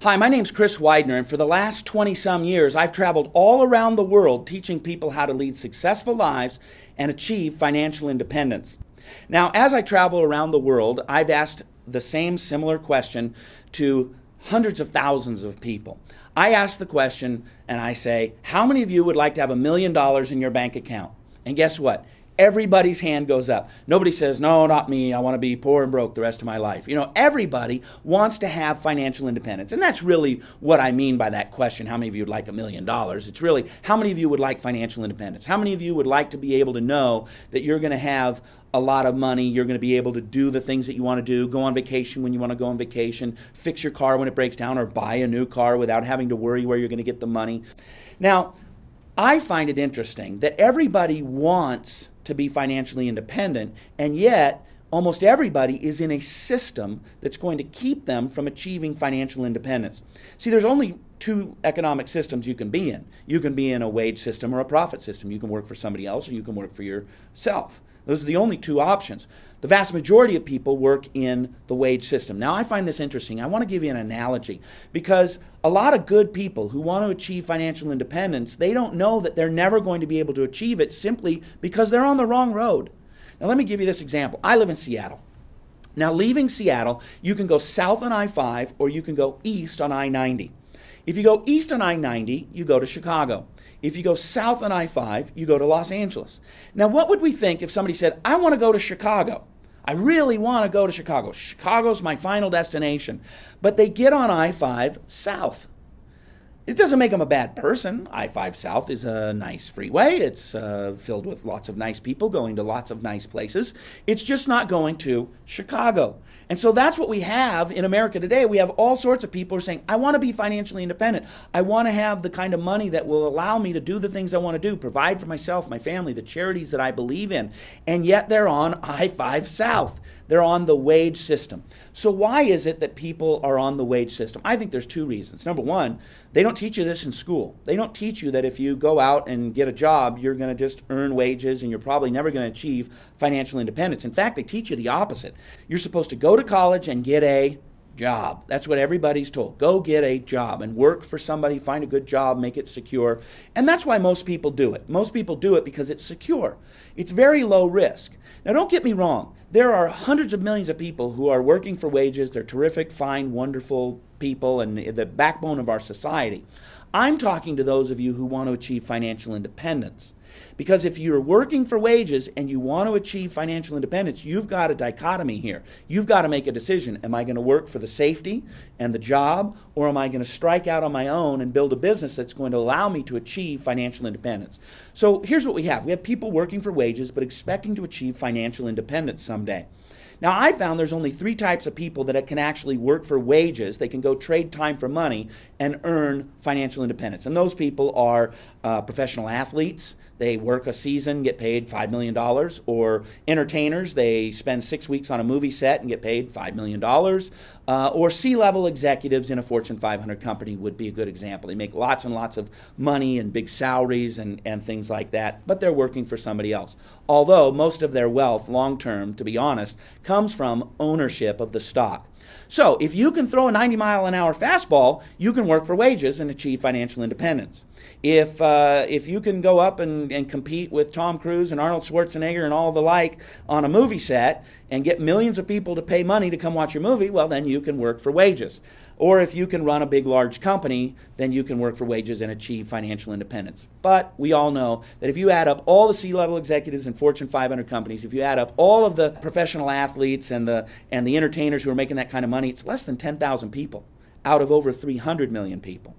Hi, my name's Chris Widener, and for the last 20-some years, I've traveled all around the world teaching people how to lead successful lives and achieve financial independence. Now, as I travel around the world, I've asked the same similar question to hundreds of thousands of people. I ask the question and I say, how many of you would like to have $1 million in your bank account? And guess what? Everybody's hand goes up. Nobody says, no, not me. I want to be poor and broke the rest of my life. Everybody wants to have financial independence. And that's really what I mean by that question. How many of you would like $1 million? It's really, how many of you would like financial independence? How many of you would like to be able to know that you're going to have a lot of money, you're going to be able to do the things that you want to do, go on vacation when you want to go on vacation, fix your car when it breaks down, or buy a new car without having to worry where you're going to get the money? Now, I find it interesting that everybody wants to be financially independent, and yet almost everybody is in a system that's going to keep them from achieving financial independence. See, there's only two economic systems you can be in. You can be in a wage system or a profit system. You can work for somebody else or you can work for yourself. Those are the only two options. The vast majority of people work in the wage system. Now, I find this interesting. I want to give you an analogy because a lot of good people who want to achieve financial independence, they don't know that they're never going to be able to achieve it simply because they're on the wrong road. Now, let me give you this example. I live in Seattle. Now, leaving Seattle, you can go south on I-5 or you can go east on I-90. If you go east on I-90, you go to Chicago. If you go south on I-5, you go to Los Angeles. Now, what would we think if somebody said, I want to go to Chicago? I really want to go to Chicago. Chicago's my final destination. But they get on I-5 south. It doesn't make them a bad person. I-5 South is a nice freeway. It's filled with lots of nice people going to lots of nice places. It's just not going to Chicago. And so that's what we have in America today. We have all sorts of people who are saying, I want to be financially independent. I want to have the kind of money that will allow me to do the things I want to do, provide for myself, my family, the charities that I believe in. And yet they're on I-5 South. They're on the wage system. So why is it that people are on the wage system? I think there's two reasons. Number one, they don't teach you this in school. They don't teach you that if you go out and get a job, you're going to just earn wages and you're probably never going to achieve financial independence. In fact, they teach you the opposite. You're supposed to go to college and get a job. That's what everybody's told. Go get a job and work for somebody, find a good job, make it secure. And that's why most people do it. Most people do it because it's secure. It's very low risk. Now, don't get me wrong. There are hundreds of millions of people who are working for wages. They're terrific, fine, wonderful people and the backbone of our society. I'm talking to those of you who want to achieve financial independence. Because if you're working for wages and you want to achieve financial independence, you've got a dichotomy here. You've got to make a decision. Am I going to work for the safety and the job, or am I going to strike out on my own and build a business that's going to allow me to achieve financial independence? So here's what we have. We have people working for wages but expecting to achieve financial independence someday. Now, I found there's only three types of people that can actually work for wages. They can go trade time for money and earn financial independence. And those people are professional athletes. They work a season, get paid $5 million. Or entertainers, they spend 6 weeks on a movie set and get paid $5 million. Or C-level executives in a Fortune 500 company would be a good example. They make lots and lots of money and big salaries and things like that, but they're working for somebody else. Although most of their wealth, long-term, to be honest, comes from ownership of the stock. So if you can throw a 90-mile-an-hour fastball, you can work for wages and achieve financial independence. If you can go up and compete with Tom Cruise and Arnold Schwarzenegger and all the like on a movie set and get millions of people to pay money to come watch your movie, well, then you can work for wages. Or if you can run a big, large company, then you can work for wages and achieve financial independence. But we all know that if you add up all the C-level executives in Fortune 500 companies, if you add up all of the professional athletes and the entertainers who are making that kind of money, it's less than 10,000 people out of over 300 million people.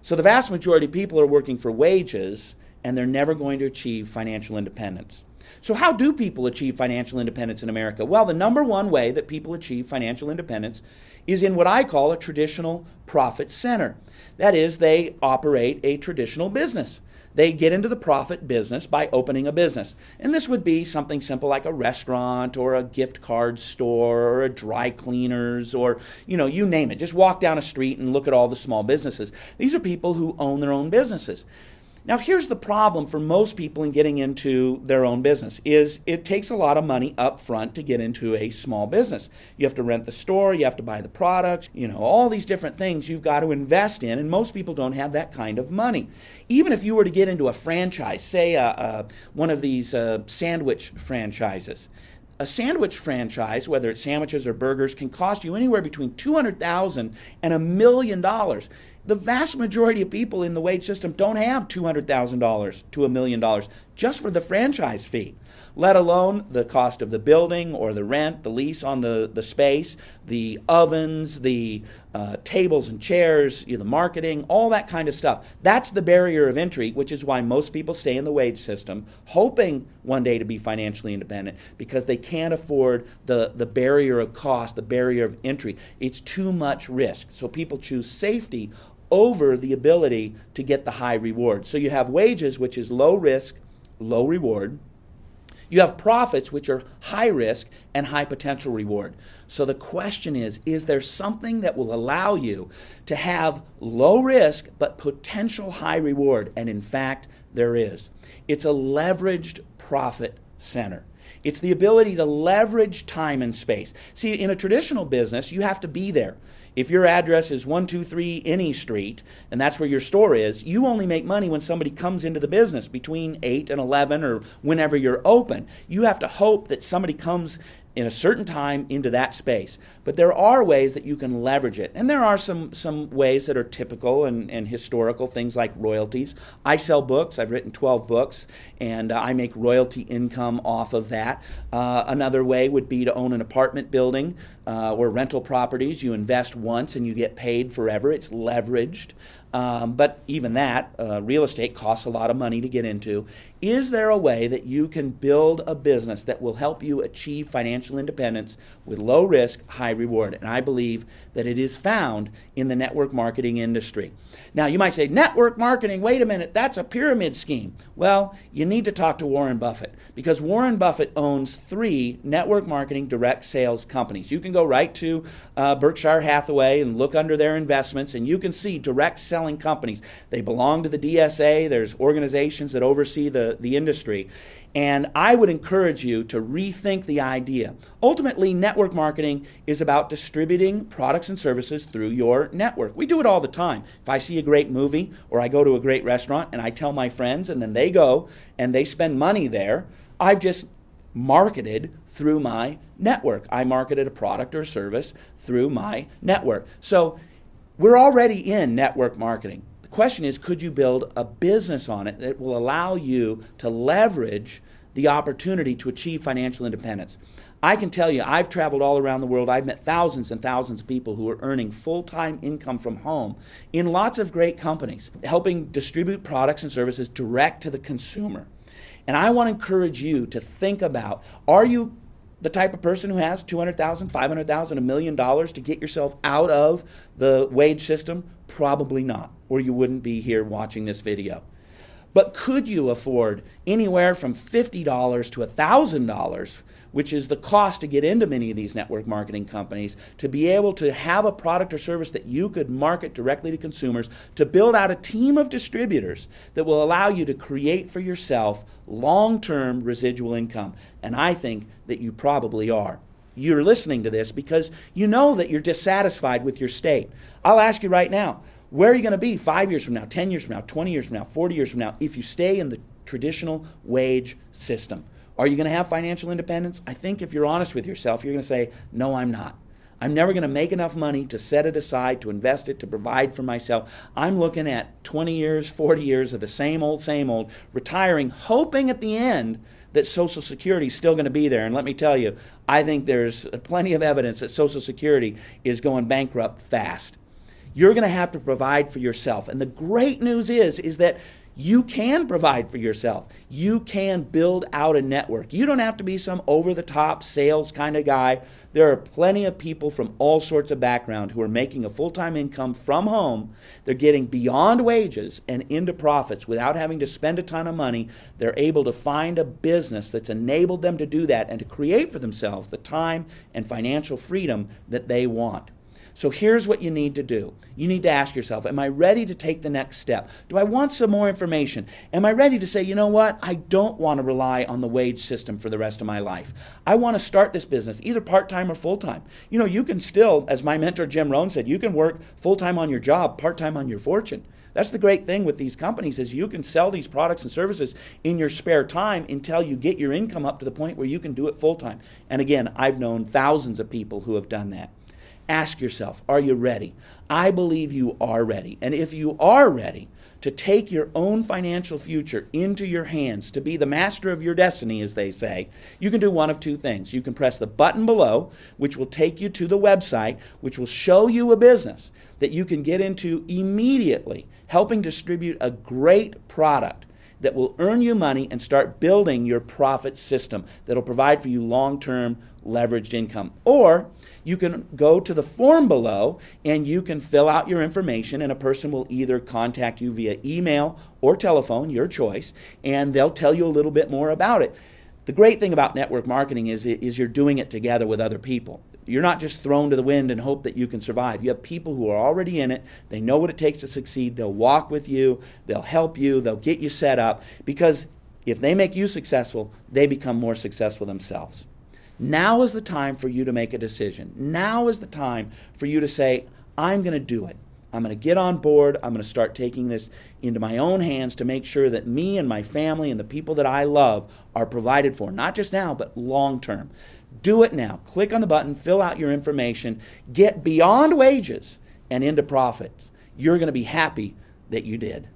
So the vast majority of people are working for wages, and they're never going to achieve financial independence. So how do people achieve financial independence in America? Well, the number one way that people achieve financial independence is in what I call a traditional profit center. That is, they operate a traditional business. They get into the profit business by opening a business. And this would be something simple like a restaurant or a gift card store or a dry cleaners or, you name it. Just walk down a street and look at all the small businesses. These are people who own their own businesses. Now, here's the problem for most people in getting into their own business is it takes a lot of money up front to get into a small business. You have to rent the store, you have to buy the products, all these different things you've got to invest in, and most people don't have that kind of money. Even if you were to get into a franchise, say one of these sandwich franchises, a sandwich franchise, whether it's sandwiches or burgers, can cost you anywhere between $200,000 and $1 million. The vast majority of people in the wage system don't have $200,000 to $1 million just for the franchise fee, let alone the cost of the building or the rent, the lease on the space, the ovens, the tables and chairs, the marketing, all that kind of stuff. That's the barrier of entry, which is why most people stay in the wage system, hoping one day to be financially independent, because they can't afford the barrier of cost, the barrier of entry. It's too much risk. So people choose safety over the ability to get the high reward. So you have wages, which is low risk, low reward. You have profits, which are high risk and high potential reward. So the question is there something that will allow you to have low risk but potential high reward? And in fact, there is. It's a leveraged profit center. It's the ability to leverage time and space. See, in a traditional business, you have to be there. If your address is 123 Inney Street, and that's where your store is, you only make money when somebody comes into the business between 8 and 11 or whenever you're open. You have to hope that somebody comes in a certain time into that space. But there are ways that you can leverage it. And there are some ways that are typical and historical, things like royalties. I sell books. I've written 12 books, and I make royalty income off of that. Another way would be to own an apartment building or rental properties. You invest once and you get paid forever. It's leveraged. But even that, real estate costs a lot of money to get into. Is there a way that you can build a business that will help you achieve financial independence with low risk, high reward? And I believe that it is found in the network marketing industry. Now, you might say, network marketing, wait a minute, that's a pyramid scheme. Well, you need to talk to Warren Buffett, because Warren Buffett owns 3 network marketing direct sales companies. You can go right to Berkshire Hathaway and look under their investments, and you can see direct selling companies. They belong to the DSA. There's organizations that oversee the industry. And I would encourage you to rethink the idea. Ultimately, network marketing is about distributing products and services through your network. We do it all the time. If I see a great movie or I go to a great restaurant and I tell my friends and then they go and they spend money there, I've just marketed through my network. I marketed a product or service through my network. So we're already in network marketing. The question is, could you build a business on it that will allow you to leverage the opportunity to achieve financial independence? I can tell you, I've traveled all around the world. I've met thousands and thousands of people who are earning full-time income from home in lots of great companies, helping distribute products and services direct to the consumer. And I want to encourage you to think about, are you the type of person who has $200,000, $500,000, $1 million to get yourself out of the wage system? Probably not, or you wouldn't be here watching this video. But could you afford anywhere from $50 to $1,000, which is the cost to get into many of these network marketing companies, to be able to have a product or service that you could market directly to consumers, to build out a team of distributors that will allow you to create for yourself long-term residual income? And I think that you probably are. You're listening to this because you know that you're dissatisfied with your state. I'll ask you right now, where are you going to be 5 years from now, 10 years from now, 20 years from now, 40 years from now, if you stay in the traditional wage system? Are you going to have financial independence? I think if you're honest with yourself, you're going to say, no, I'm not. I'm never going to make enough money to set it aside, to invest it, to provide for myself. I'm looking at 20 years, 40 years of the same old, retiring, hoping at the end that Social Security is still going to be there. And let me tell you, I think there's plenty of evidence that Social Security is going bankrupt fast. You're going to have to provide for yourself. And the great news is that you can provide for yourself. You can build out a network. You don't have to be some over-the-top sales kind of guy. There are plenty of people from all sorts of backgrounds who are making a full-time income from home. They're getting beyond wages and into profits without having to spend a ton of money. They're able to find a business that's enabled them to do that and to create for themselves the time and financial freedom that they want. So here's what you need to do. You need to ask yourself, am I ready to take the next step? Do I want some more information? Am I ready to say, you know what? I don't want to rely on the wage system for the rest of my life. I want to start this business, either part-time or full-time. You know, you can still, as my mentor Jim Rohn said, you can work full-time on your job, part-time on your fortune. That's the great thing with these companies is you can sell these products and services in your spare time until you get your income up to the point where you can do it full-time. And again, I've known thousands of people who have done that. Ask yourself, are you ready? I believe you are ready. And if you are ready to take your own financial future into your hands, to be the master of your destiny, as they say, you can do one of two things. You can press the button below, which will take you to the website, which will show you a business that you can get into immediately, helping distribute a great product that will earn you money and start building your profit system that will provide for you long-term leveraged income. Or you can go to the form below and you can fill out your information, and a person will either contact you via email or telephone, your choice, and they'll tell you a little bit more about it. The great thing about network marketing is you're doing it together with other people. You're not just thrown to the wind and hope that you can survive. You have people who are already in it. They know what it takes to succeed. They'll walk with you. They'll help you. They'll get you set up, because if they make you successful, they become more successful themselves. Now is the time for you to make a decision. Now is the time for you to say, I'm going to do it. I'm going to get on board. I'm going to start taking this into my own hands to make sure that me and my family and the people that I love are provided for, not just now, but long term. Do it now. Click on the button, fill out your information, get beyond wages and into profits. You're going to be happy that you did.